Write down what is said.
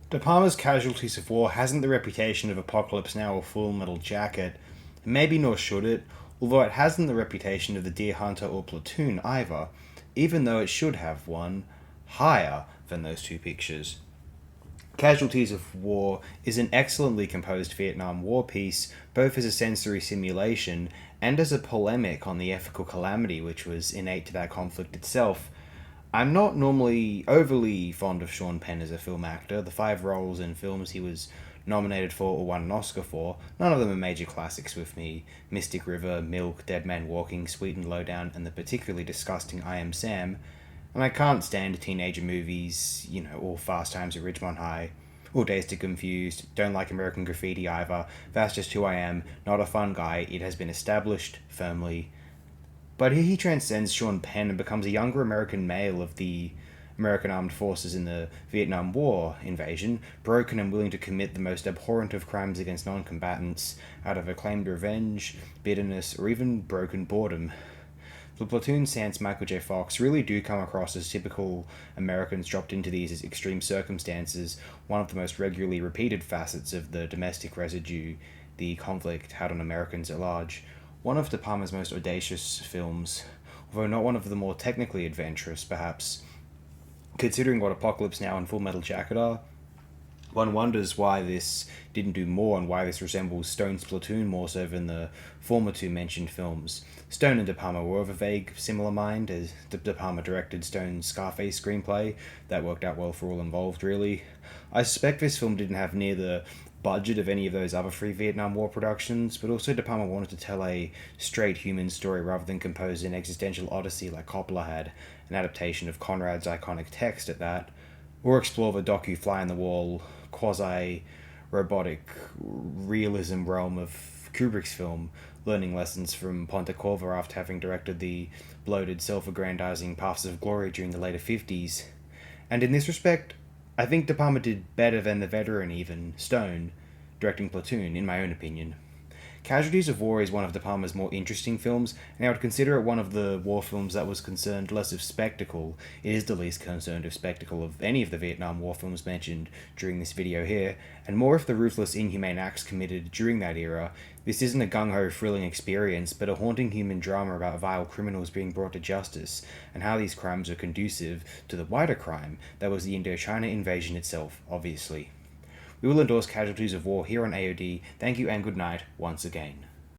De Palma's Casualties of War hasn't the reputation of Apocalypse Now or Full Metal Jacket, and maybe nor should it, although it hasn't the reputation of The Deer Hunter or Platoon either, even though it should have one higher than those two pictures. Casualties of War is an excellently composed Vietnam War piece, both as a sensory simulation and as a polemic on the ethical calamity which was innate to that conflict itself. I'm not normally overly fond of Sean Penn as a film actor. The five roles and films he was nominated for or won an Oscar for, none of them are major classics with me. Mystic River, Milk, Dead Man Walking, Sweet and Lowdown, and the particularly disgusting I Am Sam. And I can't stand teenager movies, all Fast Times at Ridgemont High, or Dazed and Confused, don't like American Graffiti either. That's just who I am, not a fun guy, it has been established firmly. But here he transcends Sean Penn and becomes a younger American male of the American armed forces in the Vietnam War invasion, broken and willing to commit the most abhorrent of crimes against non combatants out of acclaimed revenge, bitterness, or even broken boredom. The Platoon sans Michael J. Fox really do come across as typical Americans dropped into these extreme circumstances, one of the most regularly repeated facets of the domestic residue the conflict had on Americans at large. One of De Palma's most audacious films, although not one of the more technically adventurous, perhaps. Considering what Apocalypse Now and Full Metal Jacket are, one wonders why this didn't do more and why this resembles Stone's Platoon more so than the former two mentioned films. Stone and De Palma were of a vague, similar mind, as De Palma directed Stone's Scarface screenplay. That worked out well for all involved, really. I suspect this film didn't have near the budget of any of those other three Vietnam War productions, but also De Palma wanted to tell a straight human story rather than compose an existential odyssey like Coppola had, an adaptation of Conrad's iconic text at that, or explore the docu-fly on the wall, quasi-robotic realism realm of Kubrick's film, learning lessons from Pontecorvo after having directed the bloated, self-aggrandizing Paths of Glory during the later 50s. And in this respect, I think De Palma did better than the veteran even, Stone, directing Platoon, in my own opinion. Casualties of War is one of De Palma's more interesting films, and I would consider it one of the war films that was concerned less of spectacle. It is the least concerned of spectacle of any of the Vietnam War films mentioned during this video here, and more of the ruthless, inhumane acts committed during that era. This isn't a gung-ho, thrilling experience, but a haunting human drama about vile criminals being brought to justice, and how these crimes are conducive to the wider crime that was the Indochina invasion itself, obviously. We will endorse Casualties of War here on AOD. Thank you and good night once again.